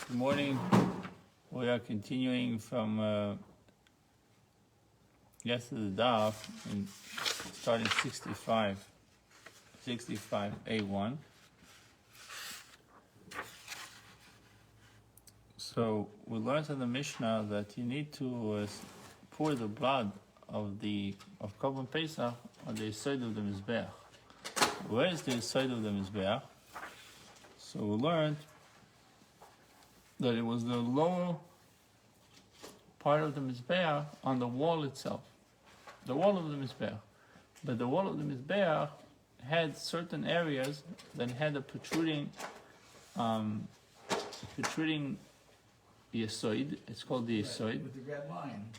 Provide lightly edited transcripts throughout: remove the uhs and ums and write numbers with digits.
Good morning. We are continuing from yesterday's daf and starting 65A1. So we learned in the Mishnah that you need to pour the blood of Korban Pesach on the side of the Mizbeach. Where is the side of the Mizbeach? So we learned that it was the lower part of the Mizbeach on the wall itself. The wall of the Mizbeach. But the wall of the Mizbeach had certain areas that had a protruding Yesoid. It's called the Yesoid. With the red line.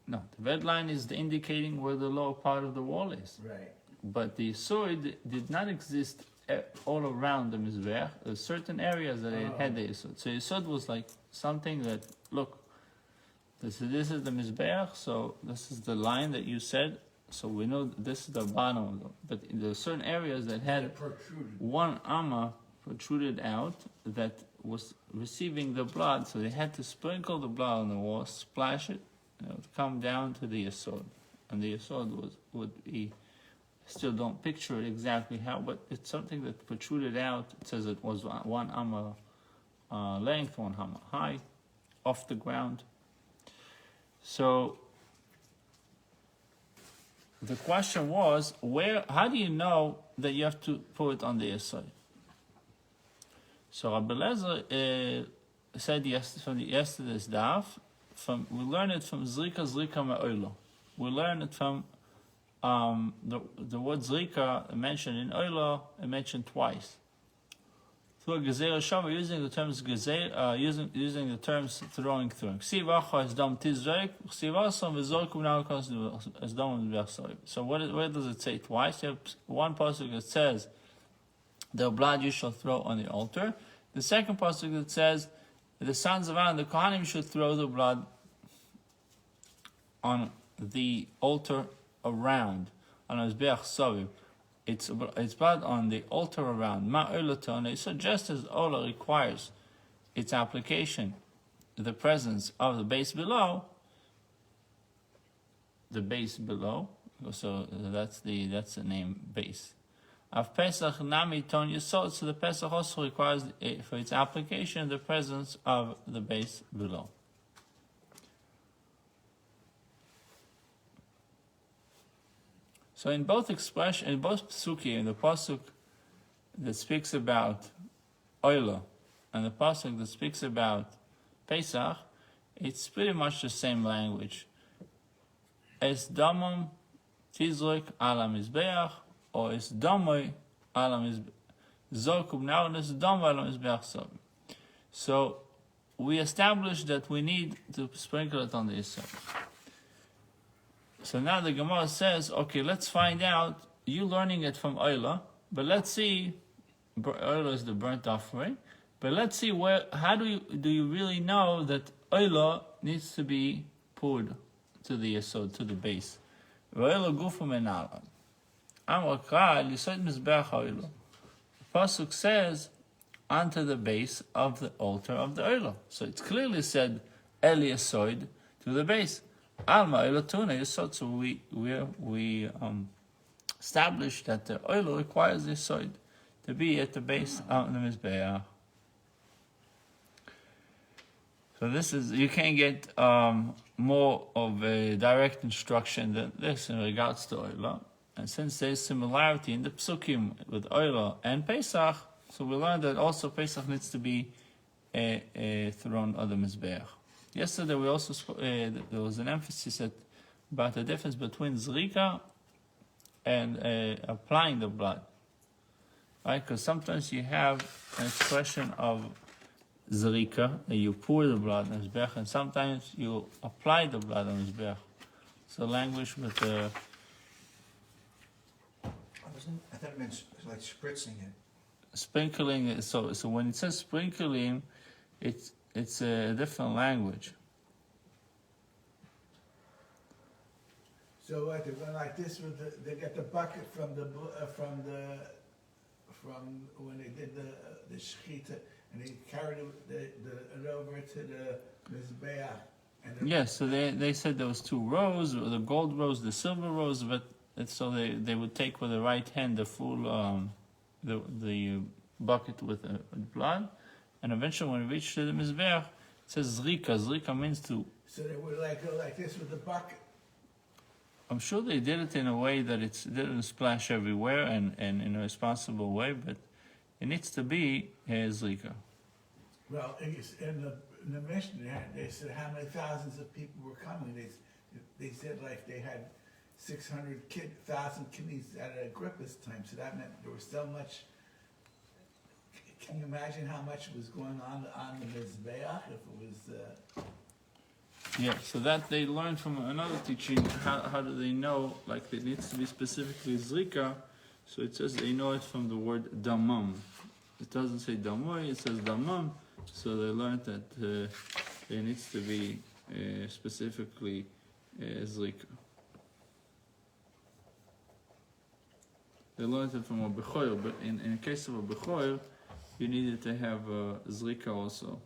No, the red line is indicating where the lower part of the wall is. Right. But the Yesoid did not exist all around the Mizbeach. There's certain areas that it had the Yesod. So Yesod was like something that, look, this is the Mizbeach, so this is the line that you said, so we know this is the bottom of them. But there are certain areas that had one amma protruded out that was receiving the blood, so they had to sprinkle the blood on the wall, splash it, and it would come down to the Yesod. And the Yesod would be, still don't picture it exactly how, but it's something that protruded out. It says it was one amma length, one amma high, off the ground. So the question was, how do you know that you have to put it on the Yesod? So Rabbi Lezer said from yesterday's daf, we learned it from Zrika Ma'oilo. We learned it from the word Zrika mentioned in Oilo, it mentioned twice. Through Gezeira Shava, using the terms using the terms throwing through. So where does it say twice? You have one pasuk that says the blood you shall throw on the altar. The second pasuk that says the sons of Aaron, the Kohanim, should throw the blood on the altar around, on Mizbeach Saviv. It's blood on the altar around. So just as Ola requires its application, the presence of the base below, so that's the name base. Of Pesach Nami Ton Yesod, so the Pesach also requires for its application the presence of the base below. So in both psukim, the pasuk that speaks about Oila and the pasuk that speaks about Pesach, it's pretty much the same language. Es damam tizrik ala mizbeach, or es damoy ala mizbeach. Zorkub now es dam ala mizbeach so. So we established that we need to sprinkle it on the Yisrael. So now the Gemara says, okay, let's find out, you learning it from Oila, but let's see, Oila is the burnt offering, but let's see how do you really know that Oila needs to be poured to the Yesod, to the base? Oila gufa menala. Amar kal Yesod mizbeach Oila. The pasuk says, onto the base of the altar of the Oila. So it's clearly said, El Yesod, to the base. Alma Elatuna Yesod. So we established that the oil requires the Yesod to be at the base of the Mizbeach. So this is, you can't get more of a direct instruction than this in regards to oil. And since there's similarity in the psukim with oil and Pesach, so we learned that also Pesach needs to be thrown on the Mizbeach. Yesterday we also there was an emphasis about the difference between Zrika and applying the blood, right? Because sometimes you have an expression of Zrika, that you pour the blood on Mizbeach, and sometimes you apply the blood on Mizbeach. So language with the... I thought it meant like spritzing it. Sprinkling, so when it says sprinkling, it's a different language. So what, they're going like this with they get the bucket from when they did the shechita, and he carried it over to the Mizbeach. Yes, so they said there was two rows, the gold rows, the silver rows, but so they would take with the right hand the full the bucket with blood, and eventually when it reached to the mizbeach, it says zrika. Zrika means to. So they would go like this with the bucket. I'm sure they did it in a way that it didn't splash everywhere and in a responsible way, but it needs to be zrika. Well, in the Mishnah, they said how many thousands of people were coming. They said like they had 600,000 kidneys at Agrippa's time, so that meant there was so much. Can you imagine how much was going on the Mizbeach if it was? Yeah, so that they learned from another teaching. How do they know? Like it needs to be specifically zrika. So it says they know it from the word damam. It doesn't say damoy, it says damam. So they learned that it needs to be specifically zrika. They learned it from a bechoyer, but in the case of a bechoyer, you needed to have zrika also.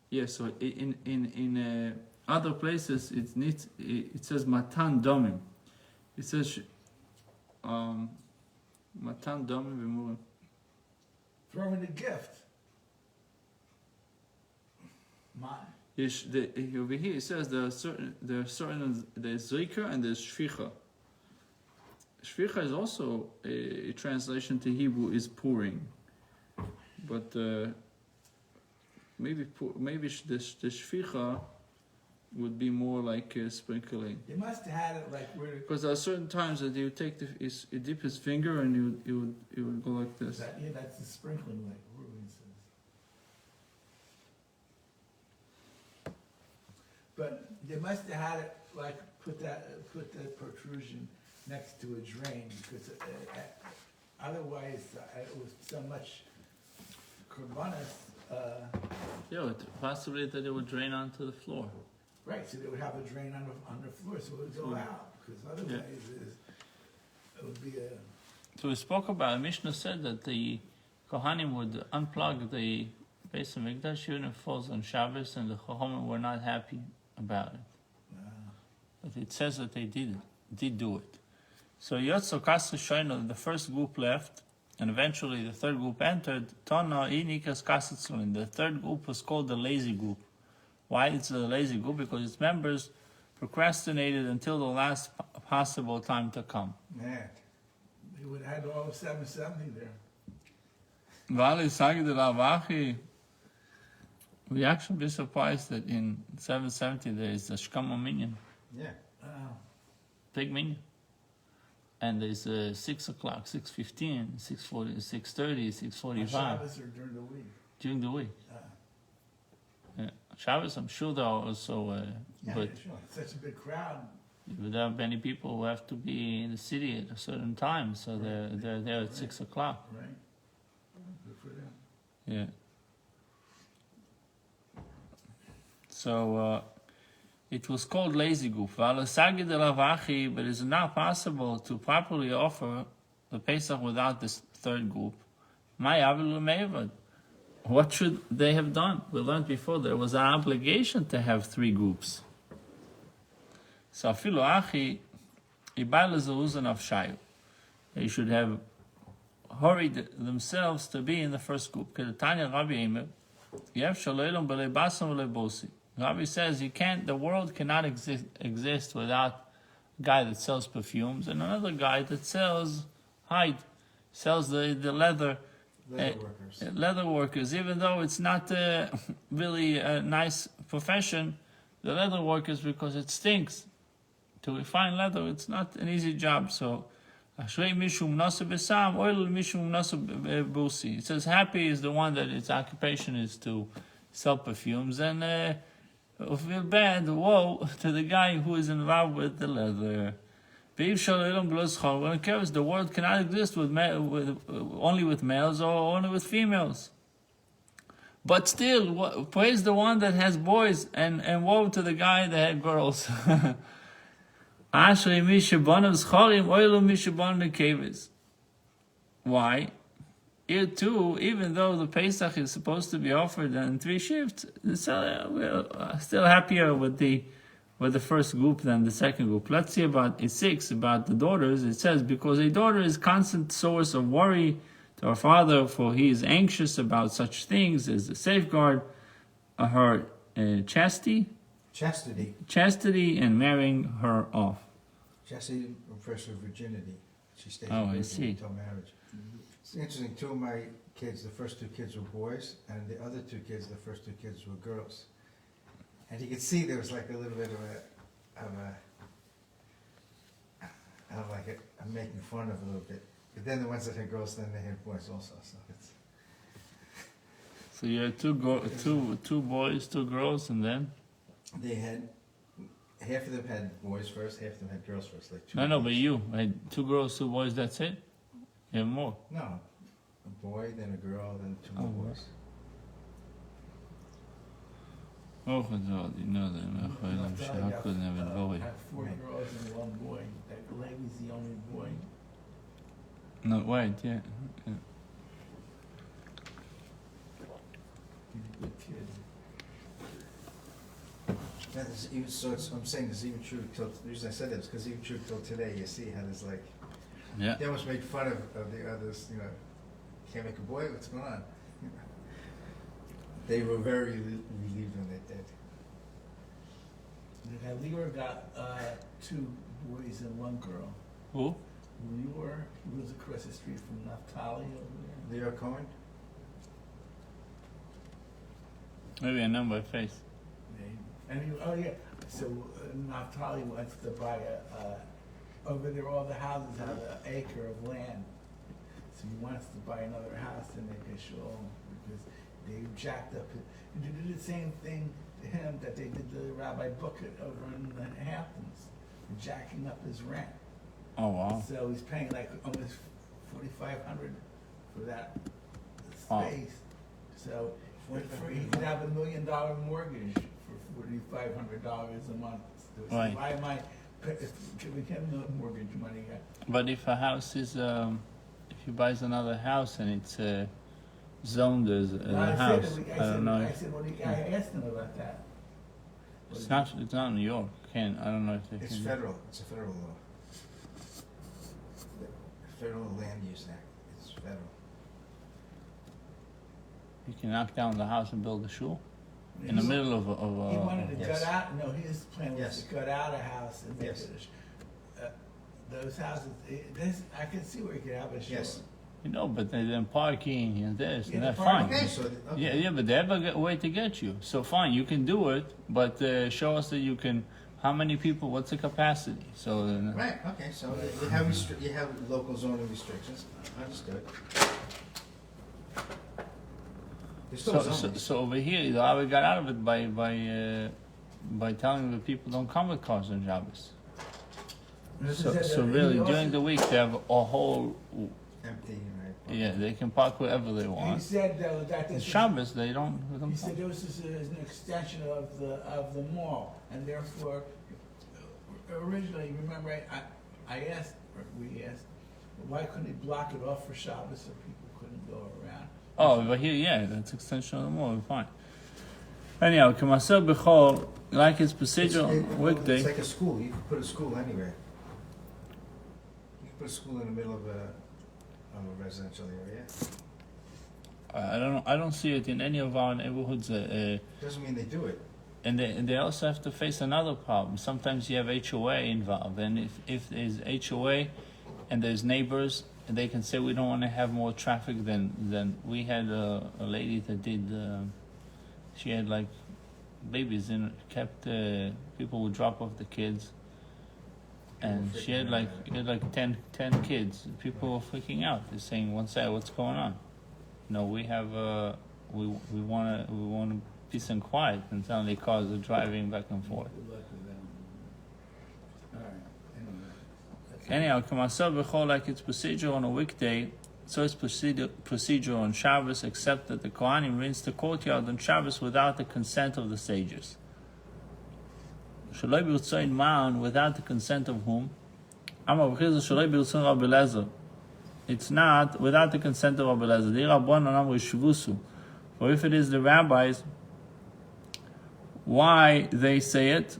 Yeah, so in other places it says matan domim. It says matan domim v'murim. Throwing a gift. Mine. Over here it says there's zrika and there's shvicha. Shvicha is also a translation to Hebrew is pouring, but maybe the shvicha would be more like sprinkling. They must have had it like where. Because there are certain times that you take you dip his finger and you would go like this. That's the sprinkling, like Ruben says. But they must have had it like put that protrusion next to a drain because otherwise it was so much korbanos. Yeah, possibly that it would drain onto the floor. Right, so they would have a drain on the floor, so it would go out because otherwise it would be a. So we spoke about. Mishnah said that the Kohanim would unplug the Beis Hamikdash even if it falls on Shabbos, and the Kohanim were not happy about it. But it says that they did do it. So Yotzo Kasu Shoino, the first group left, and eventually the third group entered. Tona Inikas Kasatzlin. The third group was called the lazy group. Why it's the lazy group? Because its members procrastinated until the last possible time to come. Man, they would have had all of 770 there. We actually be surprised that in 770 there is a Shkama Minyan. Yeah. Big Minyan. And there's 6 o'clock, 6:15, 6:40, 6:30, 6:45. Shabbos or during the week? During the week. Yeah. Shabbos, I'm sure there are also, Yeah, but sure. Such a big crowd. there are many people who have to be in the city at a certain time, so they're there at 6 o'clock. Right. Good for them. Yeah. So it was called lazy group. But it's not possible to properly offer the Pesach without this third group. What should they have done? We learned before there was an obligation to have 3 groups. So they should have hurried themselves to be in the first group. Rabbi says the world cannot exist without a guy that sells perfumes and another guy that sells hide, sells the leather. Leather workers, even though it's not really a nice profession, the leather workers, because it stinks. To refine leather, it's not an easy job. So, it says happy is the one that its occupation is to sell perfumes, and feel bad, woe to the guy who is involved with the leather. When it cares, the world cannot exist only with males or only with females. But still, praise the one that has boys, and woe to the guy that had girls. Why? here too, even though the Pesach is supposed to be offered in 3 shifts, so we're still happier with the first group than the second group. Let's see about 6 about the daughters. It says, because a daughter is constant source of worry to her father, for he is anxious about such things as the safeguard her chastity and marrying her off. Chastity refers to virginity. She stays Oh, I virgin see. until marriage. It's interesting, 2 of my kids, the first 2 kids were boys, and the other 2 kids, the first 2 kids were girls. And you could see there was like a little bit I'm making fun of a little bit. But then the ones that had girls, then they had boys also. So it's So you had two boys, 2 girls, and then? they had half of them had boys first, half of them had girls first. Like 2 No, but boys. you had 2 girls, 2 boys. That's it. You have more. No, a boy, then a girl, then 2 more Oh, boys. Oh, you know that. I couldn't have it boy. have 4 girls and 1 boy. That Levi's the only boy. No, wait, yeah. He's a good kid. That is even, so it's, I'm saying this is even true till, the reason I said that is because even true till today, you see how there's like, Yeah. they almost make fun of the others, you know, can't make a boy, what's going on? They were very relieved when they did. Leor got 2 boys and 1 girl. Who? Leor, he lives across the street from Naphtali over there. Leo Cohen? Maybe I know by face. And he, oh yeah, so Naphtali wants to buy over there all the houses have an acre of land. So he wants to buy another house to make a show because they jacked up it. And they did the same thing to him that they did to Rabbi Bucket over in the Hamptons, jacking up his rent. Oh, wow. So he's paying like almost $4,500 for that Wow. space. So he could have $1 million mortgage for $4,500 a month. So Right. why am I giving him the mortgage money? But if a house is, if he buys another house and it's zoned as a house, I don't know. I said, well, I asked him about that. It's not New York. I don't know if they It's can. federal, it's a federal law. The Federal Land Use Act, it's federal. You can knock down the house and build a shul in the middle of He wanted to Yes. gut out, no, his plan was Yes. to gut out a house and make Yes. it those houses, I can see where you could have a show. Yes. but then parking and this, Yeah, and the that's parking- fine. Okay, so, okay. Yeah, but they have a way to get you. So fine, you can do it, but show us that you can. How many people? What's the capacity? So Right, okay, so you have local zoning restrictions, understood. There's still zoning. so over here, the Rabbi got out of it by telling the people don't come with cars on Shabbos. So really, during the week they have a whole. Empty, right? Yeah, they can park wherever they And he want. said that On this Shabbos they don't. he said this is an extension of the mall, and therefore, originally, remember, I asked, or we asked, why couldn't he block it off for Shabbos so people couldn't go around? Oh, but here, yeah, that's extension of the mall. Fine. Anyhow, Kamasel Bechol, like his procedure It's weekday. like a school, you could put a school anywhere. You could put a school in the middle of a residential area. I don't see it in any of our neighborhoods. Doesn't mean they do it. And they also have to face another problem. Sometimes you have HOA involved, and if there's HOA and there's neighbors, and they can say we don't want to have more traffic than we had a lady that did. She had like babies and kept people would drop off the kids, and she had like 10 kids. People were freaking out. They're saying, "One side, what's going on?" No, we have we want peace and quiet, and suddenly cars are driving back and forth. Good luck with them. All right, anyway. Anyhow, Kamasel Bechol, like its procedure on a weekday, so it's procedure on Shabbos, except that the Kohanim rinse the courtyard on Shabbos without the consent of the sages. Shaloi b'rtzoin ma'an, without the consent of whom? Amar b'chizah shaloi b'rtzon Rabbi Lezer. it's not without the consent of Rabbi Elazar. For if it is the rabbis, why they say it,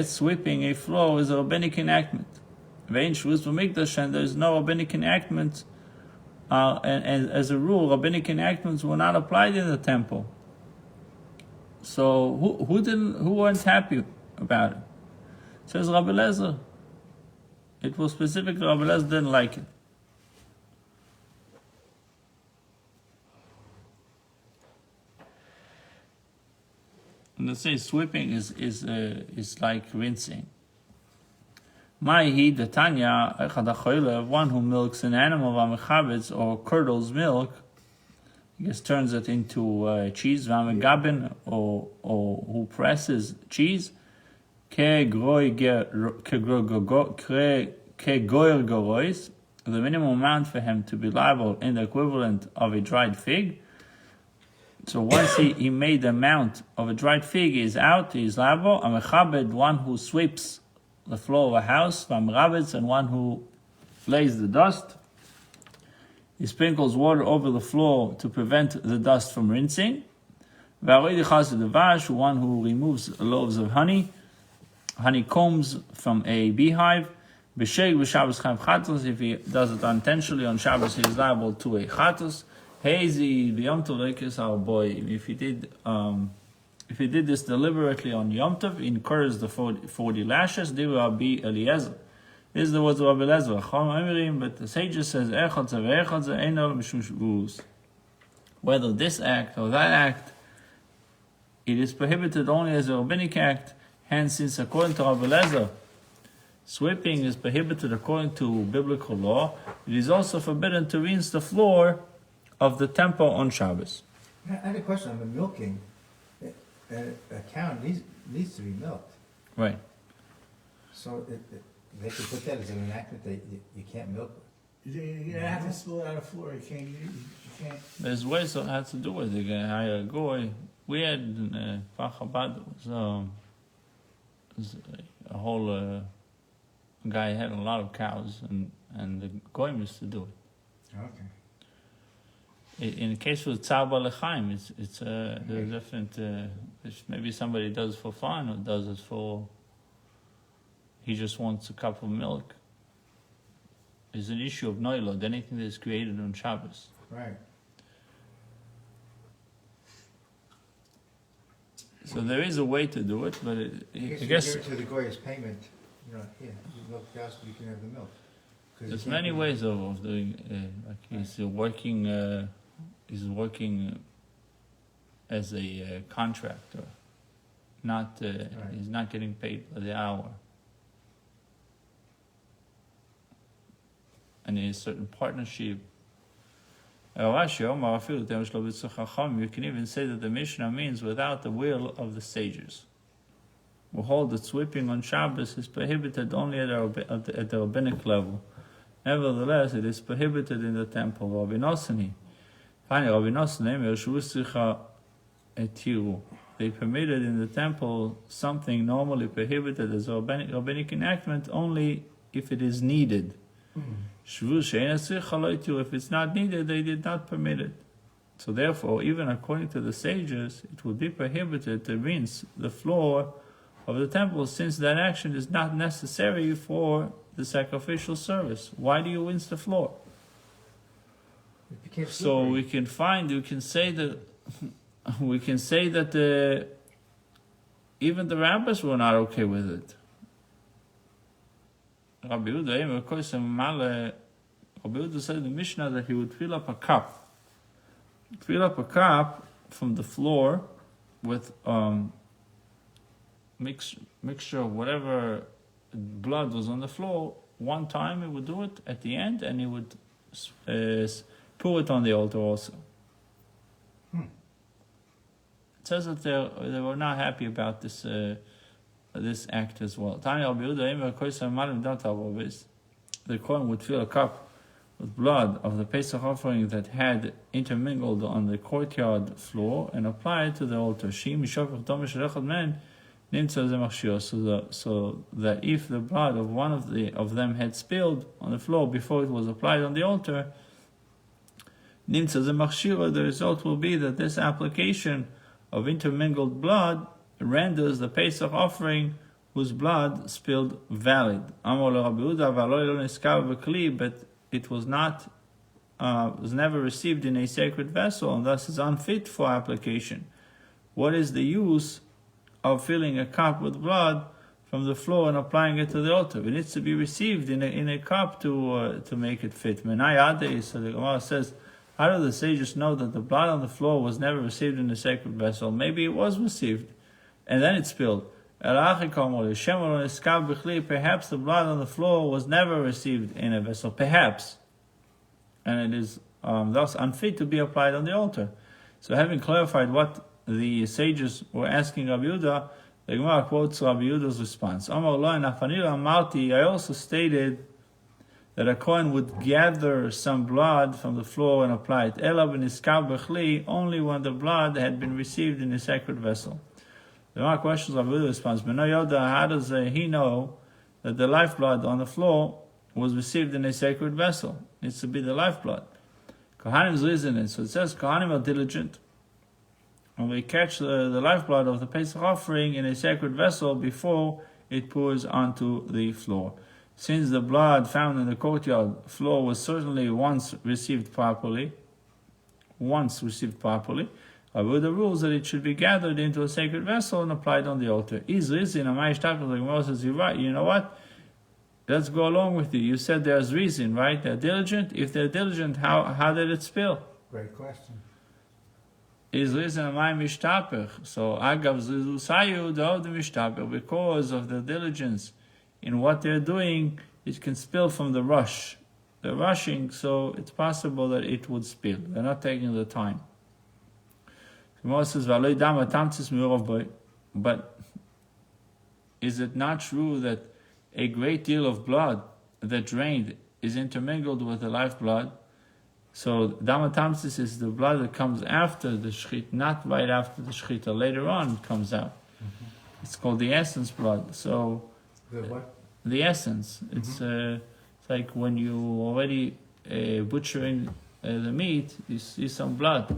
sweeping a floor is a rabbinic enactment. And there is no rabbinic enactment, and as a rule, rabbinic enactments were not applied in the temple. So who weren't happy about it? It says Rabbi Elazar. It was specifically Rabbi Elazar didn't like it. And they say sweeping is like rinsing. Ma'hi Tanya, one who milks an animal v'amechabetz or curdles milk, I guess turns it into cheese, v'amegabin, or who presses cheese, kegoyer gorois, the minimum amount for him to be liable in the equivalent of a dried fig. So once he made the amount of a dried fig, he is out, he is liable. Amechabed, one who sweeps the floor of a house, v'amrabetz, and one who lays the dust. He sprinkles water over the floor to prevent the dust from rinsing. V'aroidichas one who removes loaves of honeycombs from a beehive. B'sheg b'Shabbos chayav chatos, if he does it unintentionally on Shabbos, he is liable to a chatos. Hazy b'Yom Tov lekes our boy. If he did this deliberately on Yom Tov, he incurs the 40 lashes. They will be Eliezer. This is the words of Rabbi Elazar. But the sages says whether this act or that act, it is prohibited only as a rabbinic act. Hence, since according to Rabbi Elazar, sweeping is prohibited according to biblical law, it is also forbidden to rinse the floor of the temple on Shabbos. I had a question on the milking. A cow needs to be milked. Right. So they could put that as an enactment that you can't milk it. You have to spill it on the floor. You can't. There's ways of how to do it. You can hire a goy. We had in Chabad, was a whole guy had a lot of cows, and the goy used to do it. Okay. In the case of Tzar Balechaim, it's there's different. Maybe somebody does it for fun or does it for. He just wants a cup of milk. It's an issue of noilod. Anything that is created on Shabbos. Right. So there is a way to do it, but I You guess give it to the goy as payment. You milk the cows, you can have the milk. there's many ways of doing. Like he's working. He's working as a contractor, not he's not getting paid by the hour. And in a certain partnership. You can even say that the Mishnah means without the will of the sages. We hold that sweeping on Shabbos is prohibited only at the rabbinic level. Nevertheless, it is prohibited in the temple. Rabbi Menashe Amitay, they permitted in the temple something normally prohibited as a rabbinic enactment only if it is needed. If it's not needed, they did not permit it. So therefore, even according to the sages, it would be prohibited to rinse the floor of the temple, since that action is not necessary for the sacrificial service. Why do you rinse the floor? So we can say that even the rabbis were not okay with it. Rabbi Yehuda said in the Mishnah that he would fill up a cup from the floor with mixture of whatever blood was on the floor. One time he would do it at the end, and he would pour it on the altar also. It says that they were not happy about this act as well. The Kohen would fill a cup with blood of the Pesach offering that had intermingled on the courtyard floor and apply it to the altar. Nimtza ze machshir, so that if the blood of one of them had spilled on the floor before it was applied on the altar, nimtza ze machshir, the result will be that this application of intermingled blood renders the Pesach offering whose blood spilled valid. Amar le Rabbi Yehuda, v'alo lo niskav b'kli, but it was never received in a sacred vessel, and thus is unfit for application. What is the use of filling a cup with blood from the floor and applying it to the altar? It needs to be received in a cup to make it fit. Menai Ade, so the Gemara says, how do the sages know that the blood on the floor was never received in a sacred vessel? Maybe it was received, and then it spilled. Perhaps the blood on the floor was never received in a vessel. Perhaps. And it is thus unfit to be applied on the altar. So having clarified what the sages were asking Rabbi Yehuda, the Gemara quotes Rabbi Yehuda's response. I also stated that a Kohen would gather some blood from the floor and apply it. Only when the blood had been received in a sacred vessel. The Gemara questions Rabbi Yehuda's response. How does he know that the lifeblood on the floor was received in a sacred vessel? It needs to be the lifeblood. Kohanim's reason is, so it says Kohanim are diligent, and they catch the lifeblood of the Pesach offering in a sacred vessel before it pours onto the floor. Since the blood found in the courtyard floor was certainly once received properly, Rabbi Yehuda rules that it should be gathered into a sacred vessel and applied on the altar. The Gemara says, you're right, you know what? Let's go along with you. You said there's reason, right? They're diligent. If they're diligent, how did it spill? Great question. Is reason amay mishtaper. So agav zizusayu the mishtaper, because of the diligence in what they're doing, it can spill from the rush. They're rushing, so it's possible that it would spill. They're not taking the time. Gemara says, but is it not true that a great deal of blood that drained is intermingled with the lifeblood? So damatamsis is the blood that comes after the shchit, not right after the shchita. Later on it comes out. Mm-hmm. It's called the essence blood. So the what? The essence. Mm-hmm. It's like when you already butchering the meat, you see some blood.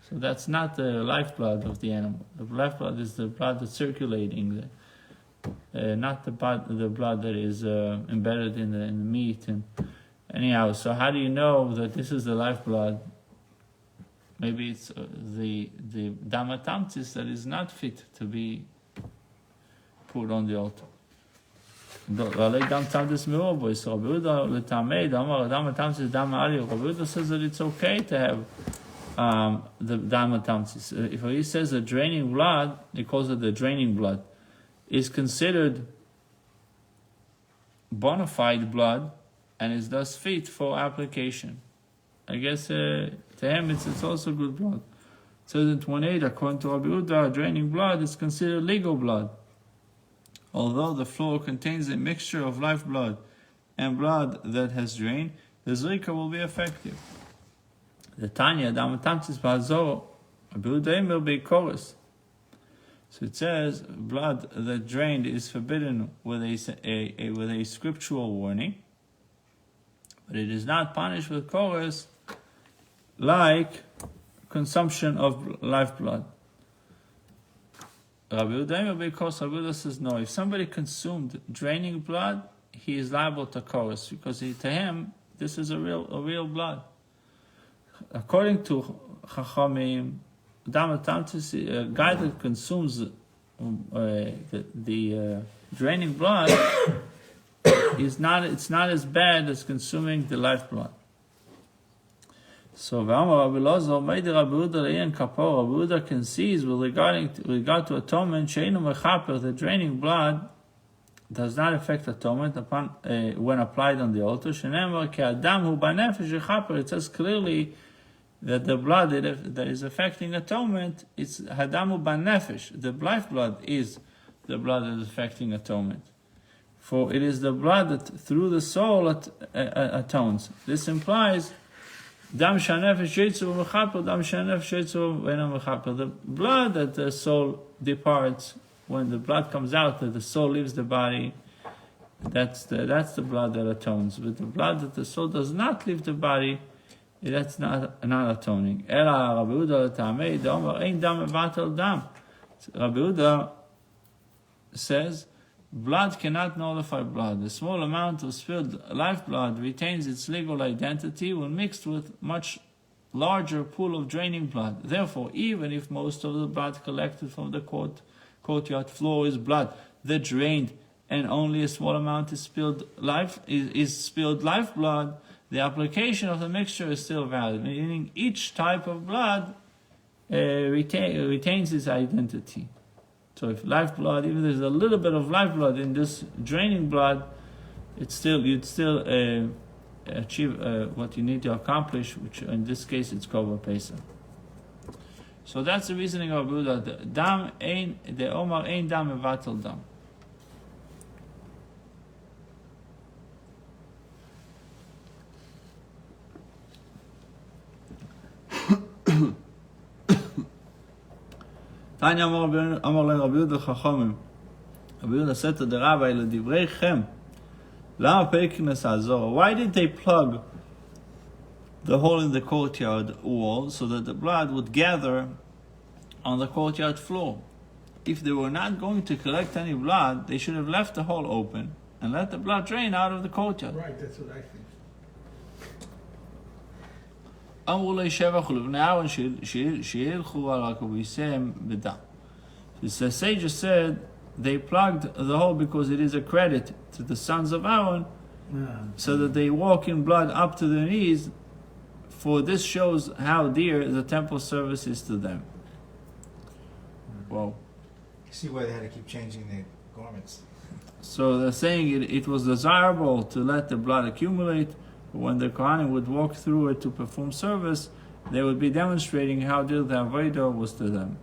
So that's not the lifeblood of the animal. The lifeblood is the blood that's circulating, not the blood that is embedded in the meat. And anyhow, so how do you know that this is the lifeblood? Maybe it's the damatamtis that is not fit to be put on the altar. So Rabbi Yehuda says that it's okay to have the damatamtis. If he says the draining blood, he calls it the draining blood, is considered bona fide blood and is thus fit for application. I guess to him it's also good blood. It says in 28, according to Rabbi Yehuda, draining blood is considered legal blood. Although the floor contains a mixture of lifeblood and blood that has drained, the zrika will be effective. The Tanya, damatamtis ba'azor, Rabbi Yehuda will be chorus. So it says blood that drained is forbidden with a scriptural warning, but it is not punished with chorus like consumption of lifeblood. Rabbi Yehuda, because Rabbi Yehuda says no. If somebody consumed draining blood, he is liable to chorus because to him this is a real blood. According to Chachamim, damatamtis, a guy that consumes the draining blood it's not as bad as consuming the lifeblood. So Rabbi Yehuda concedes with regard to atonement, the draining blood does not affect atonement when applied on the altar. It says clearly that the blood that is affecting atonement, it's hadamu banefesh. The lifeblood is the blood that is affecting atonement. For it is the blood that through the soul atones. This implies the blood that the soul departs when the blood comes out, that the soul leaves the body, that's the blood that atones. But the blood that the soul does not leave the body, that's not atoning. Rabbi Yehuda says, blood cannot nullify blood. The small amount of spilled lifeblood retains its legal identity when mixed with much larger pool of draining blood. Therefore, even if most of the blood collected from the courtyard floor is blood that drained, and only a small amount is spilled lifeblood, the application of the mixture is still valid, meaning each type of blood retains its identity. So if lifeblood, even there's a little bit of lifeblood in this draining blood, you'd still achieve what you need to accomplish, which in this case it's Korban Pesach. So that's the reasoning of Buddha. Dam ein, the Omar ein dam mevatel dam. Tanya Amar le Rabbi Yehuda Chachamim. Rabbi Yehuda said to the rabbi, "L'divrei chem, lama peiknes hazor." Why did they plug the hole in the courtyard wall so that the blood would gather on the courtyard floor? If they were not going to collect any blood, they should have left the hole open and let the blood drain out of the courtyard. Right, that's what I think. The sages said they plugged the hole because it is a credit to the sons of Aaron, so that they walk in blood up to their knees, for this shows how dear the temple service is to them. Whoa. You see why they had to keep changing their garments. So they're saying it was desirable to let the blood accumulate. When the Kohanim would walk through it to perform service, they would be demonstrating how dear the Avodah was to them.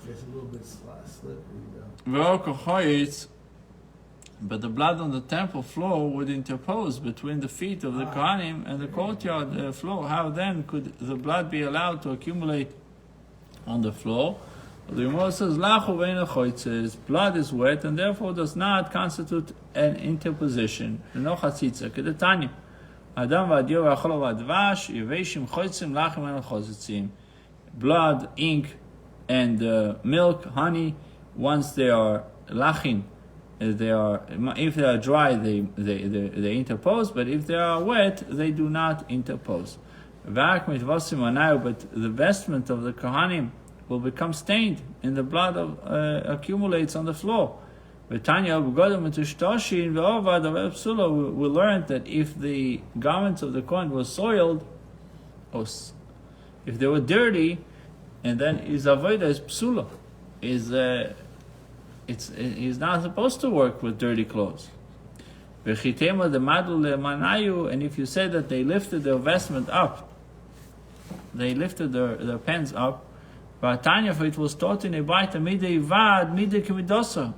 It's a little bit slippery, But the blood on the temple floor would interpose between the feet of the Kohanim and the courtyard floor. How then could the blood be allowed to accumulate on the floor? The Gemara says, says, blood is wet and therefore does not constitute an interposition. Blood, ink, and milk, honey, once they are lachin, if they are dry, they interpose, but if they are wet, they do not interpose. But the vestment of the Kohanim will become stained, and the blood accumulates on the floor. We learned that if the garments of the Kohen were soiled, or if they were dirty, and then his avodah is psula, he's not supposed to work with dirty clothes. And if you say that they lifted their vestment up, they lifted their pants up, for it was taught in a baita midei vad midei kemidosa.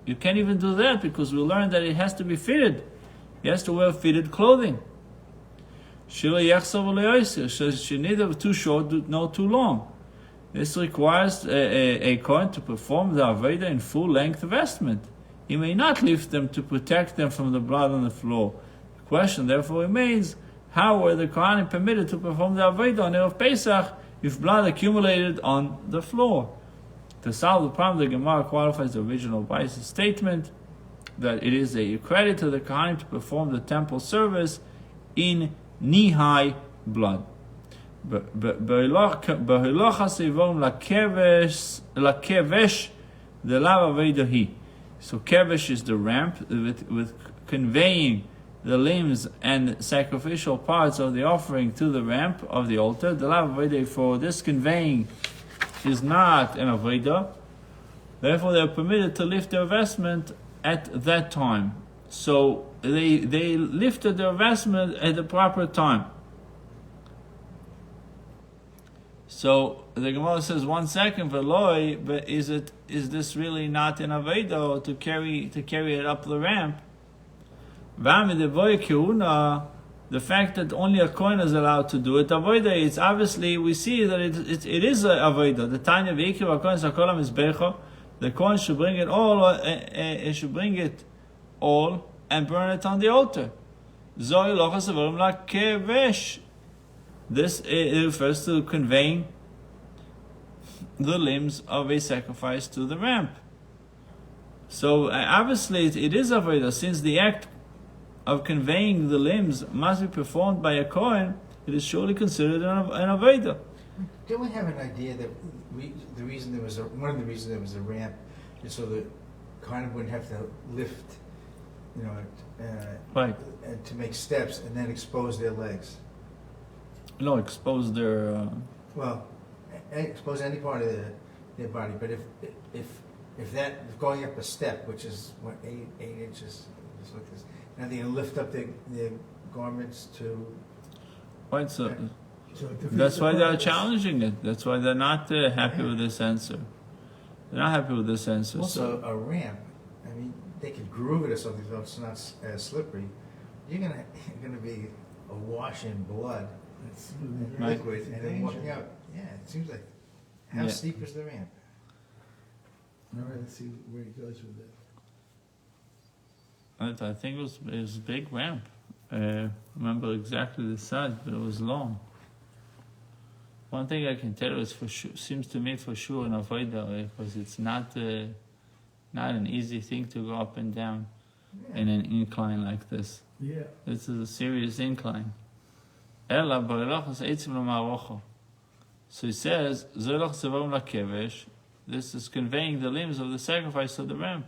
You can't even do that because we learned that it has to be fitted. He has to wear fitted clothing. She neither too short nor too long. This requires a Kohen to perform the Avodah in full-length vestment. He may not lift them to protect them from the blood on the floor. The question therefore remains, how were the Kohanim permitted to perform the Avodah on Erev Pesach if blood accumulated on the floor? To solve the problem, the Gemara qualifies the original Bai's statement that it is a credit to the Kohanim to perform the temple service in knee-high blood. So kevesh is the ramp with conveying the limbs and sacrificial parts of the offering to the ramp of the altar. The lav avodah for this conveying is not an avodah. Therefore, they are permitted to lift their vestment at that time. So they lifted their vestment at the proper time. So the Gemara says, 1 second, Veloy, but is this really not an avodah to carry it up the ramp? The fact that only a Kohen is allowed to do it, avodah, it's obviously, we see that it is a avodah. The Tanya V'ikir HaKohen Sakolam is Becho, the Kohen should bring it all, and burn it on the altar. Zoi lochas avarim lakevesh. This it refers to conveying the limbs of a sacrifice to the ramp. So obviously it is avodah, since the act of conveying the limbs must be performed by a Kohen. It is surely considered an avodah. Don't we have an idea that one of the reasons there was a ramp is so the Kohen wouldn't have to lift, Right. and to make steps and then expose their legs. No, expose their. Well, expose any part of their body, but if that going up a step, which is what 8 inches, just like this, and they lift up their garments to. Right. So So it defeats that's the why they're purpose. challenging it. That's why they're not happy with this answer. They're not happy with this answer. Also, a ramp. I mean, they could groove it or something so it's not as slippery. You're gonna be awash in blood, It's and very- liquid, it's a and then danger. walking out. Yeah, it seems like. How Yeah. steep is the ramp? All right, let's see where he goes with it. I think it was a big ramp. Remember exactly the size, but it was long. One thing I can tell you is for sure, seems to me for sure an avodah, because it's not an easy thing to go up and down in an incline like this. Yeah. This is a serious incline. Ela b'relachas eitzim l'marocho. So he says, "Zolach zevarim lakevesh." This is conveying the limbs of the sacrifice to the ramp.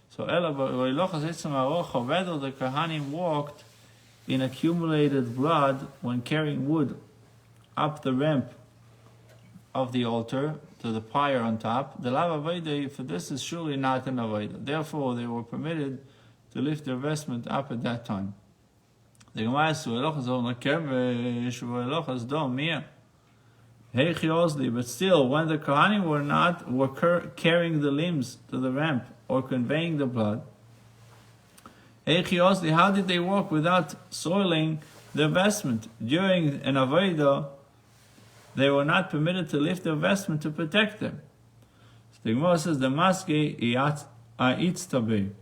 So Ela b'relachas eitzim l'marocho. Rather, the Kohanim walked in accumulated blood when carrying wood up the ramp of the altar to the pyre on top. The lav avodah for this is surely not an avodah. Therefore, they were permitted to lift their vestment up at that time. The Gemara says, but still, when the Kohanim were carrying the limbs to the ramp or conveying the blood, how did they walk without soiling their vestment? During an avodah, they were not permitted to lift their vestment to protect them. So the Gemara says, the maske itztabe.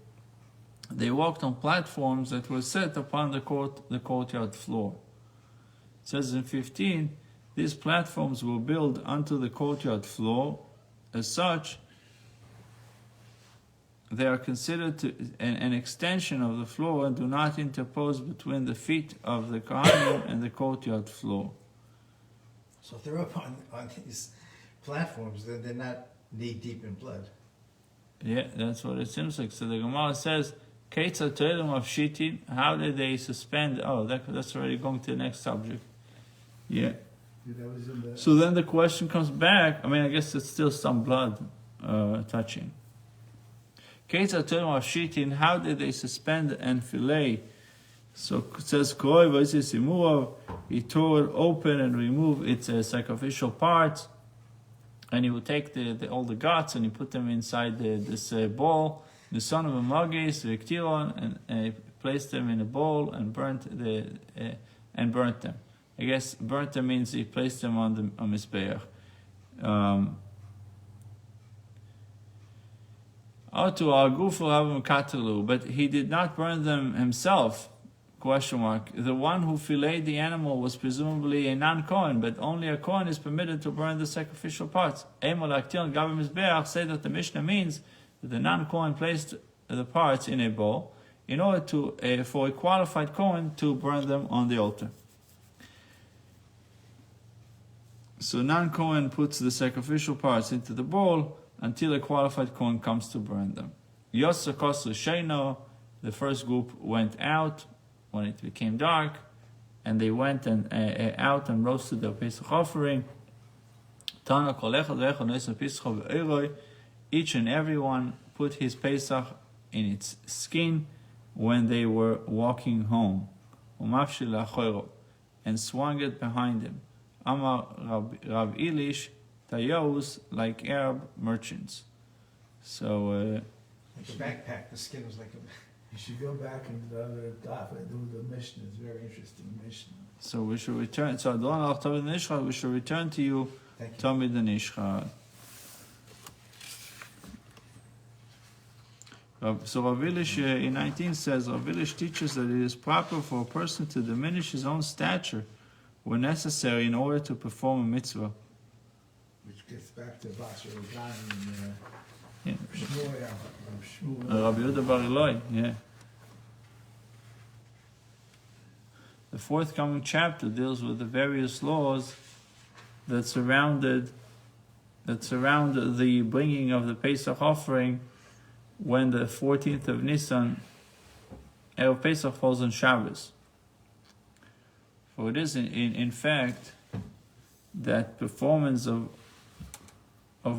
They walked on platforms that were set upon the courtyard floor. It says in 15, these platforms were built onto the courtyard floor. As such, they are considered an extension of the floor and do not interpose between the feet of the Kohanim and the courtyard floor. So if they're up on these platforms, then they're not knee deep in blood. Yeah, that's what it seems like. So the Gemara says, Keitza Toilem of Shitin, how did they suspend? Oh, that's already going to the next subject. Yeah. That was in the. So then the question comes back. I mean, I guess it's still some blood touching. Keitza Toilem of Shitin, how did they suspend and fillet? So it says, Kroi v'yis imurav, he tore it open and removed its sacrificial parts, and he would take all the guts and he put them inside this bowl. The son of a magis, Viktiron, and he placed them in a bowl and burnt them. I guess burnt them means he placed them on the mizbeach. But he did not burn them himself. Question mark. The one who filleted the animal was presumably a non-Kohen, but only a Kohen is permitted to burn the sacrificial parts. Say that the Mishnah means that the non-Kohen placed the parts in a bowl in order for a qualified Kohen to burn them on the altar. So non-Kohen puts the sacrificial parts into the bowl until a qualified Kohen comes to burn them. Yosser Kosu Sheino, the first group went out when it became dark, and they went out and roasted their Pesach offering. Each and every one put his Pesach in its skin when they were walking home, and swung it behind him. Amar Rav Ilish, Tayos, like Arab merchants. So, Like a backpack, the skin was like a... You should go back and do the Mishnah. It's a very interesting Mishnah. so we should return. So, we should return to you, Thank you. Tommy the Nishcha. So Rav Elish in 19 says, Rav Elish teaches that it is proper for a person to diminish his own stature when necessary in order to perform a mitzvah. Which gets back to Basar Ugani Yeah. and Shmuel. Rabbi Yehuda Bar Eloi, yeah. The forthcoming chapter deals with the various laws that surround the bringing of the Pesach offering when the 14th of Nisan, Erev Pesach, falls on Shabbos. For it is in fact that performance of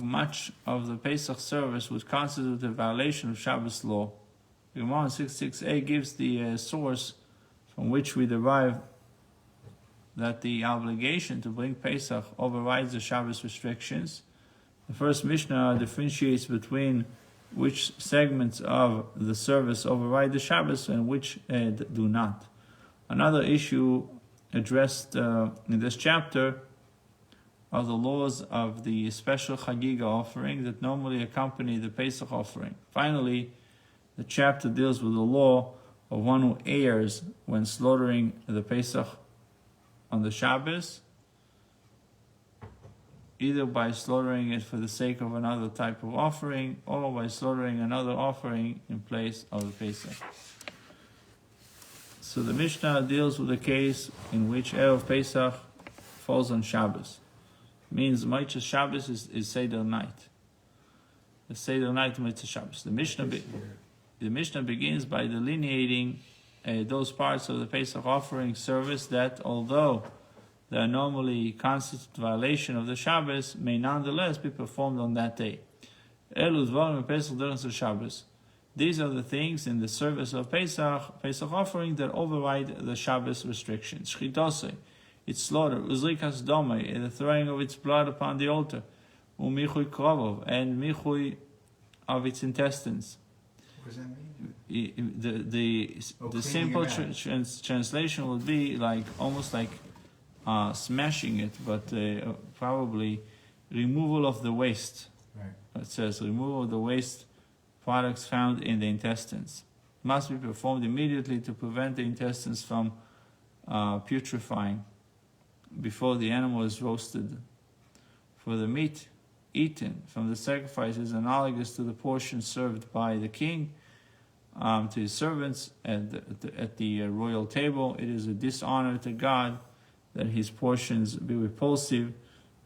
much of the Pesach service would constitute a violation of Shabbos law. The Gemara 6:6a gives the source from which we derive that the obligation to bring Pesach overrides the Shabbos restrictions. The first Mishnah differentiates between which segments of the service override the Shabbos and which do not. Another issue addressed in this chapter are the laws of the special Chagiga offering that normally accompany the Pesach offering. Finally, the chapter deals with the law of one who errs when slaughtering the Pesach on the Shabbos, either by slaughtering it for the sake of another type of offering or by slaughtering another offering in place of the Pesach. So the Mishnah deals with a case in which Erev Pesach falls on Shabbos. It means Motzei Shabbos is Seder night. The Seder night Motzei Shabbos. The Mishnah begins by delineating those parts of the Pesach offering service that, although they are normally constitute violation of the Shabbos, may nonetheless be performed on that day. These are the things in the service of Pesach offering that override the Shabbos restrictions. Shchitose, its slaughter, uzrikas domei, the throwing of its blood upon the altar, umichui krovov, and michui of its intestines. What does that mean? The simple translation would be like almost like smashing it, but probably removal of the waste. Right. It says removal of the waste products found in the intestines must be performed immediately to prevent the intestines from putrefying before the animal is roasted. For the meat eaten from the sacrifice is analogous to the portion served by the king to his servants at the royal table. It is a dishonor to God that his portions be repulsive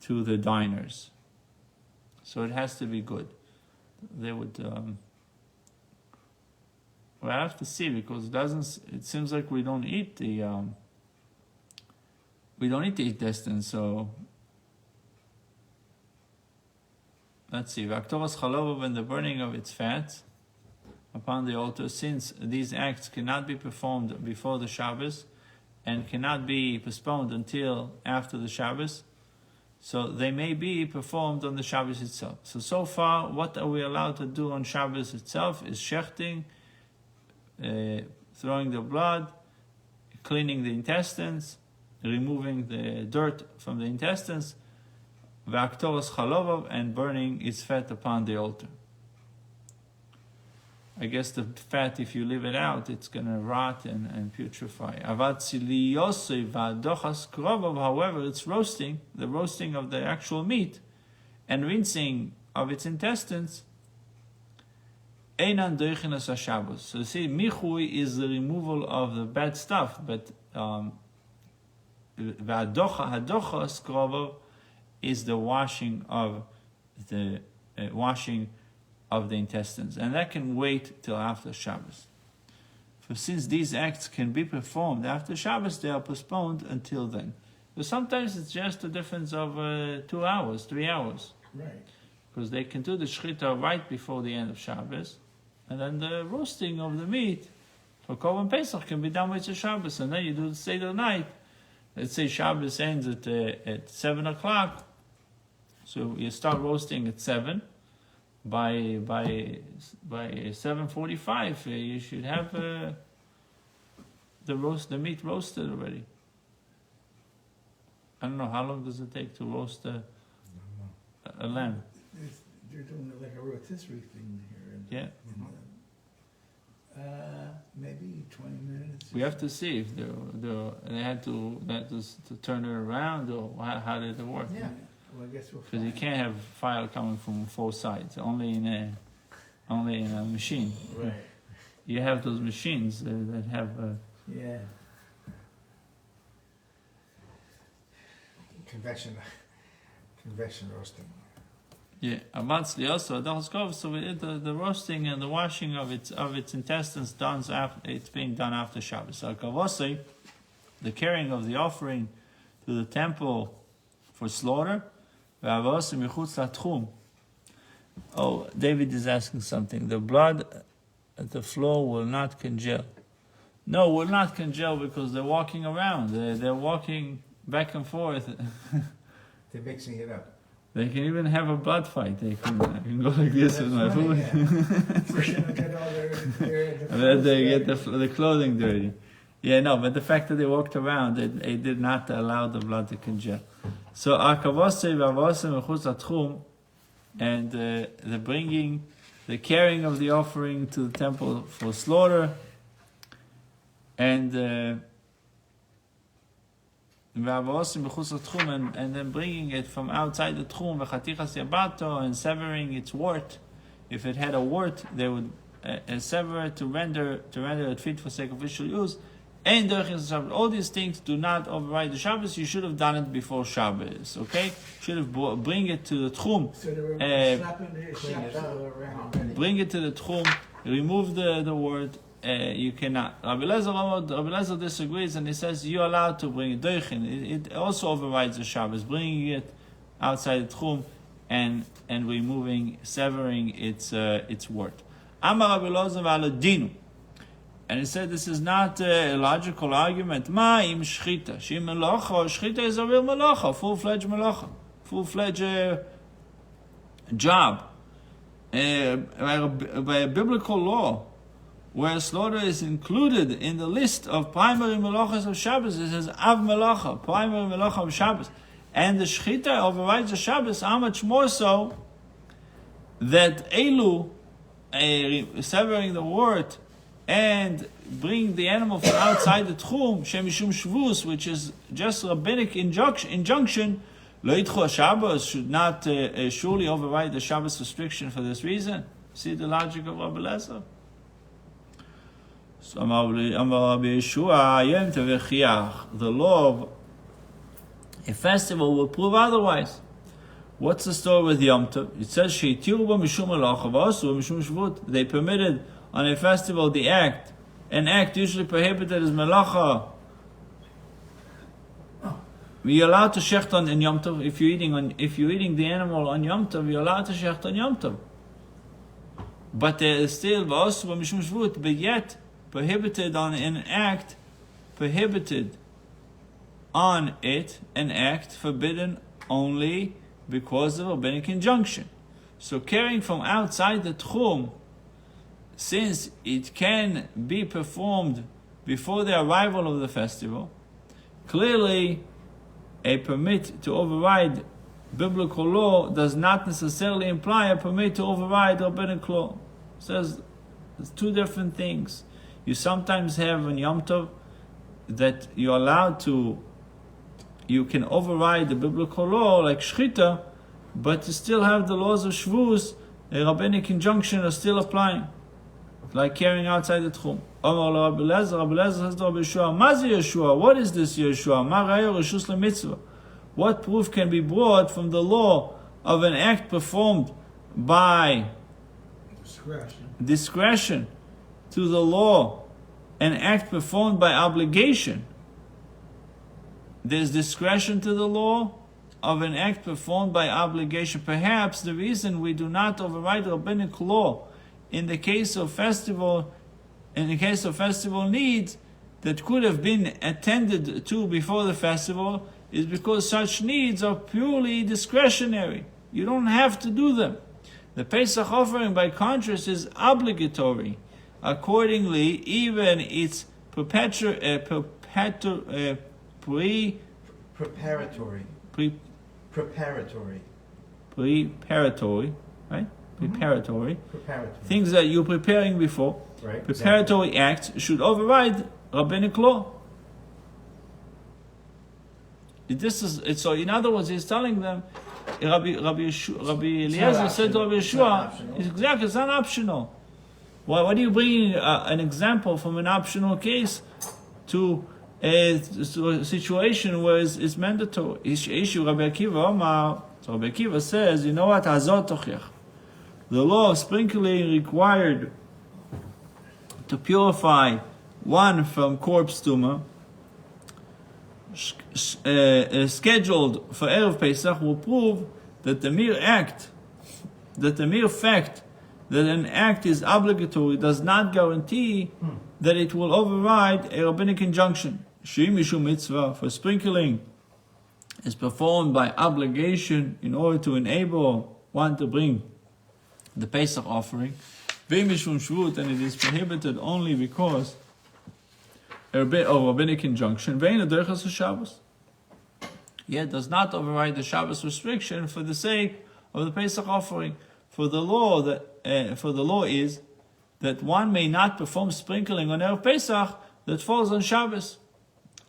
to the diners. So it has to be good. They would. Well, I have to see, because it doesn't. It seems like we don't eat the. We don't eat the intestines, so. Let's see. V'aktoras chalov, and the burning of its fat upon the altar, since these acts cannot be performed before the Shabbos and cannot be postponed until after the Shabbos, so they may be performed on the Shabbos itself. So far, what are we allowed to do on Shabbos itself is shechting, throwing the blood, cleaning the intestines, removing the dirt from the intestines, v'aktoras chalovov, and burning its fat upon the altar. I guess the fat, if you leave it out, it's going to rot and putrefy. However, it's roasting, the roasting of the actual meat, and rinsing of its intestines. So you see, michui is the removal of the bad stuff, but is the washing of the intestines, and that can wait till after Shabbos. For since these acts can be performed after Shabbos, they are postponed until then. But sometimes it's just a difference of 2 hours, 3 hours. Right. Because they can do the shechita right before the end of Shabbos, and then the roasting of the meat for Korban Pesach can be done with the Shabbos, and then you do the Seder night. Let's say Shabbos ends at 7 o'clock, so you start roasting at 7. By 7:45, you should have the meat roasted already. I don't know, how long does it take to roast a lamb? They're doing like a rotisserie thing here. Yeah. Maybe 20 minutes. We have to see if they had to turn it around, or how did it work? Yeah. Well, I guess we'll Because you find. can't have fire coming from four sides, only in a machine. Right. You have those machines that have. Yeah. Convection roasting. Yeah, amatzli also adoskov. So the roasting and the washing of its intestines done after it's being done after Shabbos. So kavosei, the carrying of the offering to the temple for slaughter. Ve'avosei michutz latchum. Oh, David is asking something. The blood at the floor will not congeal. No, will not congeal because they're walking around. They're walking back and forth. They're mixing it up. They can even have a blood fight. I can go like this with my food. So they don't get all And then they get the clothing dirty. Yeah, no, but the fact that they walked around, it did not allow the blood to congeal. So, akavose v'avose mechutz latchum, and the carrying of the offering to the temple for slaughter, and then bringing it from outside the tchum, v'chatichas yabato, and severing its wart. If it had a wart, they would sever it to render it fit for sacrificial use. And all these things do not override the Shabbos. You should have done it before Shabbos. Okay, should have bring it to the tchum. So they were slapping the Clean it shops up. all around. Bring it to the tchum. Remove the word. You cannot. Rabbi Lezer disagrees, and he says you're allowed to bring it. It also overrides the Shabbos, bringing it outside the tchum and severing its word. Amar Rabbi Lezer v'aladinu, and he said this is not a logical argument. Ma im shchita, shim melacha. Shchita is a real melacha, full-fledged melacha, full-fledged job. By a biblical law, where slaughter is included in the list of primary melachas of Shabbos, it says av melacha, primary melacha of Shabbos, and the shchita overrides the Shabbos. How much more so that elu, severing the wart and bring the animal from outside the tchum, shemishum shvus, which is just rabbinic injunction, lo yitchu Shabbos, should not surely override the Shabbos restriction for this reason. See the logic of Rabbi Lezer? So Amar Rabbi Yeshua, Yom Tov V'chiach, the law of a festival will prove otherwise. What's the story with Yom Tov? It says sheitiru ba mishum melacha v'asu mishum shvut. They permitted on a festival an act usually prohibited is melacha. You're allowed to shecht on in Yom Tov if you're eating the animal on Yom Tov. You're allowed to shecht on Yom Tov. But there is still v'asu mishum shvut. But yet prohibited on an act, prohibited on it, an act forbidden only because of rabbinic injunction. So carrying from outside the tchum, since it can be performed before the arrival of the festival, clearly a permit to override biblical law does not necessarily imply a permit to override rabbinic law. It says there's two different things. You sometimes have in Yom Tov that you're allowed to, you can override the biblical law like shchita, but you still have the laws of shvus, a rabbinic injunction are still applying, like carrying outside the tchum. Rabbi Lezer says to Rabbi Yeshua, Mazi Yeshua, what is this Yeshua? Ma raya reshus lemitzvah. What proof can be brought from the law of an act performed by discretion to the law, an act performed by obligation? There's discretion to the law of an act performed by obligation. Perhaps the reason we do not override rabbinic law in the case of festival needs that could have been attended to before the festival is because such needs are purely discretionary. You don't have to do them. The Pesach offering, by contrast, is obligatory. Accordingly, even its preparatory, right? preparatory. Preparatory. Things that you're preparing before. Right. Preparatory acts should override rabbinic law. This is so. In other words, he's telling them, Rabbi Eliezer said to Rabbi Yeshua, exactly, it's not optional. Why are you bringing an example from an optional case to a situation where it's mandatory? Issue Rabbi Akiva Omar. So Rabbi Akiva says, you know what? The law of sprinkling required to purify one from corpse tumah, scheduled for Erev Pesach, will prove that the mere fact that an act is obligatory does not guarantee that it will override a rabbinic injunction. She'im mishum mitzvah, for sprinkling is performed by obligation in order to enable one to bring the Pesach offering. Ve'im mishum shvut, and it is prohibited only because of rabbinic injunction. Ve'in aderechas Shabbos. Yet does not override the Shabbos restriction for the sake of the Pesach offering. For the law is that one may not perform sprinkling on Erev Pesach that falls on Shabbos.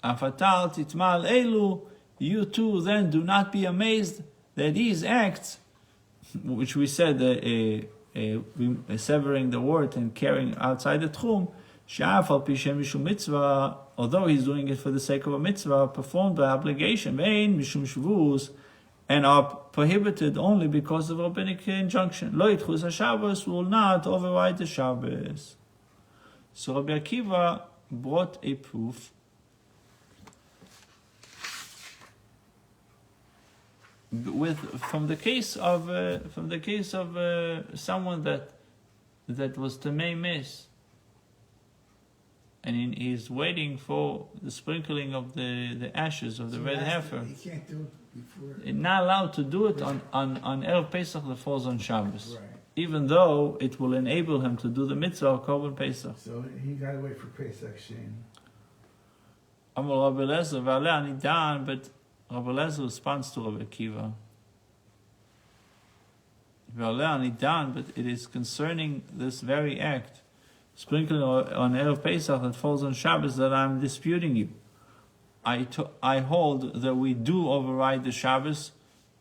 Afatal titmal elu, you too then do not be amazed that these acts, which we said, severing the wort and carrying outside the tchum, sha'af al pishem mishum mitzvah, although he's doing it for the sake of a mitzvah, performed by obligation, vein mishum shvus, and are prohibited only because of rabbinic injunction. Lo yitchus HaShabbos will not override the Shabbos. So Rabbi Akiva brought a proof from the case of someone that was tamei mis, and he's waiting for the sprinkling of the ashes of the red heifer. He can't do it before. He's not allowed to do it on Erev Pesach that falls on Shabbos, Right. even though it will enable him to do the mitzvah of Korban Pesach. So he got to wait for Pesach Shane. Amar Rabbi Eliezer, V'aleh ani dan, but Rabbi Eliezer responds to Rabbi Akiva. V'aleh ani dan, but it is concerning this very act, sprinkling on Erev Pesach that falls on Shabbos, that I'm disputing you. I hold that we do override the Shabbos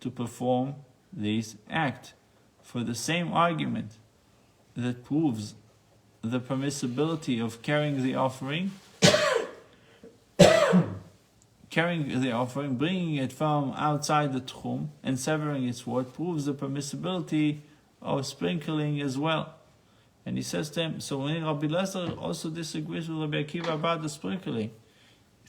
to perform this act for the same argument that proves the permissibility of carrying the offering, bringing it from outside the tchum and severing its wort proves the permissibility of sprinkling as well. And he says to him, so when Rabbi Eliezer also disagrees with Rabbi Akiva about the sprinkling,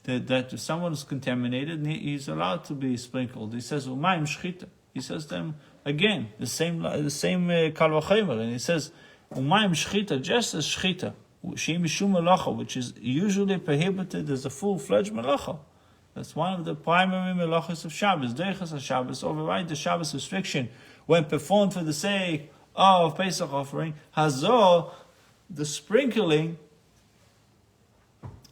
that if someone is contaminated, he's allowed to be sprinkled. He says, Umayim shchita. He says to them, again, the same kal v'chomer, and he says, Umayim shchita, just as shchita, she'im mishum melacha, which is usually prohibited as a full-fledged melacha. That's one of the primary melachas of Shabbos. Derechas HaShabbos override the Shabbos restriction when performed for the sake of Pesach offering. Hazor, the sprinkling,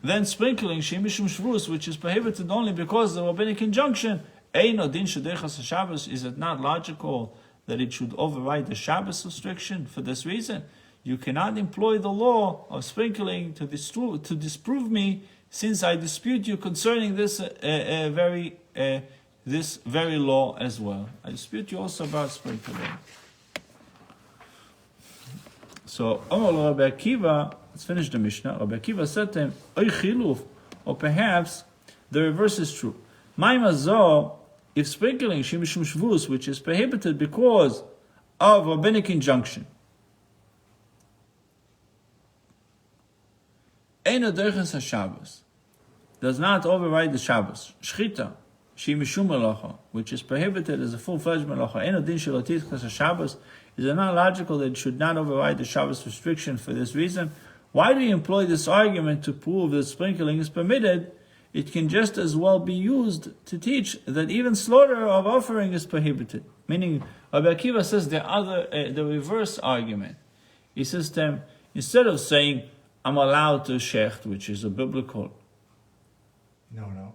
then sprinkling, shemishum shvus, which is prohibited only because of the rabbinic injunction. Eino din shederchas HaShabbos. Is it not logical that it should override the Shabbos restriction? For this reason, you cannot employ the law of sprinkling to disprove me, since I dispute you concerning this this very law as well. I dispute you also about sprinkling. So, Rabbi Akiva, let's finish the Mishnah. Rabbi Akiva said to him, Oy chiluf, or perhaps the reverse is true. Ma'imazor, if sprinkling shemishum shvus, which is prohibited because of rabbinic injunction, Eino derechas HaShabbos, does not override the Shabbos. Shchita, shemishum melacha, which is prohibited as a full-fledged melacha. Eino din shelo tidchas HaShabbos. Is it not logical that it should not override the Shabbos restriction for this reason? Why do you employ this argument to prove that sprinkling is permitted? It can just as well be used to teach that even slaughter of offering is prohibited. Meaning, Rabbi Akiva says the reverse argument. He says to him, instead of saying, I'm allowed to shecht, which is a biblical... No.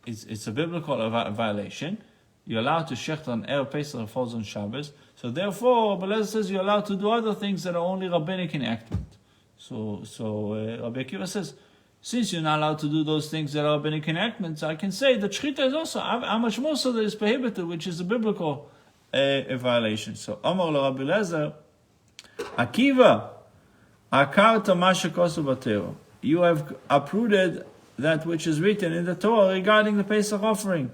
It's a biblical violation. you're allowed to shecht on Erev Pesach that falls on Shabbos. So therefore, Rabbi Eliezer says you're allowed to do other things that are only rabbinic enactment. So Rabbi Akiva says, since you're not allowed to do those things that are rabbinic enactments, I can say that shechita is also how much more so that is prohibited, which is a biblical violation. So Amar Rabbi Eliezer, Akiva, akarta ma shekosu b'Torah. You have uprooted that which is written in the Torah regarding the Pesach offering.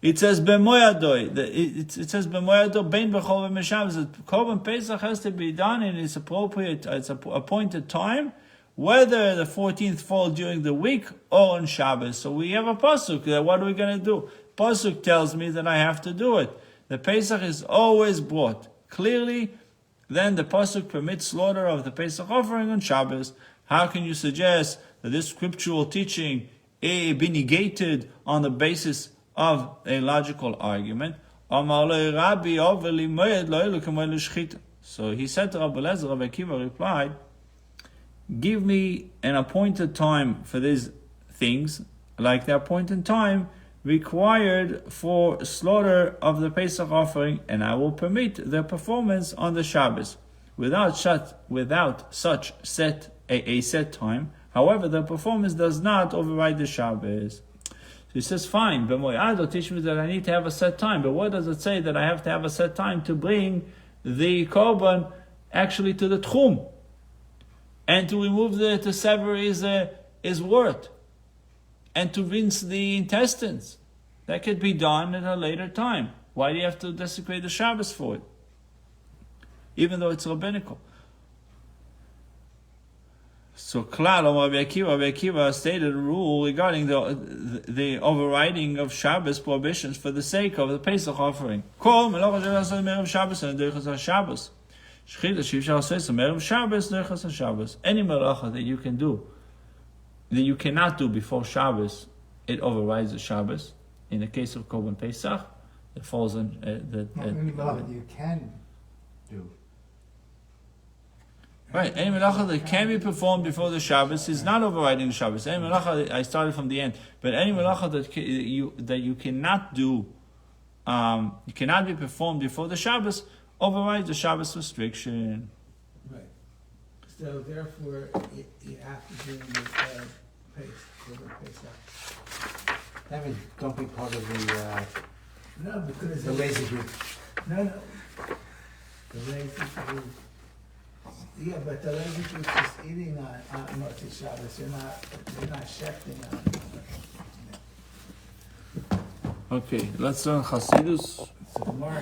It says b'moyadoi. It says b'moyadoi bein b'chol v'meshabbos. That Korban Pesach has to be done in its appropriate, appointed time, whether the 14th falls during the week or on Shabbos. So we have a pasuk. What are we going to do? Pasuk tells me that I have to do it. The Pesach is always brought clearly. Then the pasuk permits slaughter of the Pesach offering on Shabbos. How can you suggest that this scriptural teaching be negated on the basis of a logical argument? So he said to Rabbi Eliezer, Rabbi Akiva replied, give me an appointed time for these things, like the appointed time required for slaughter of the Pesach offering, and I will permit their performance on the Shabbos without such set time. However, the performance does not override the Shabbos. So he says, fine, B'moyado, teach me that I need to have a set time. But what does it say that I have to have a set time to bring the korban actually to the tchum? And to remove to sever his wort. And to rinse the intestines. That could be done at a later time. Why do you have to desecrate the Shabbos for it? Even though it's rabbinical. So Klal, Rabbi Akiva stated a rule regarding the overriding of Shabbos prohibitions for the sake of the Pesach offering. Kol melacha Shabbos and derechas Shabbos. Shechita shivshal says erev Shabbos derechas Shabbos. Any melacha that you can do, that you cannot do before Shabbos, it overrides the Shabbos. In the case of Korban Pesach, it falls on Any melacha you can do. Right, any melacha that can be performed before the Shabbos is not overriding the Shabbos. Any melacha, I started from the end, but any melacha that you cannot do, you cannot be performed before the Shabbos, overrides the Shabbos restriction. Right. So therefore, you have to do the Pesach. That means don't be part of No, because the lazy group. No. The lazy group. Yeah, but the lazy group is eating on Motzei Shabbos. They're not shefting on. Okay, let's learn Chassidus. So tomorrow.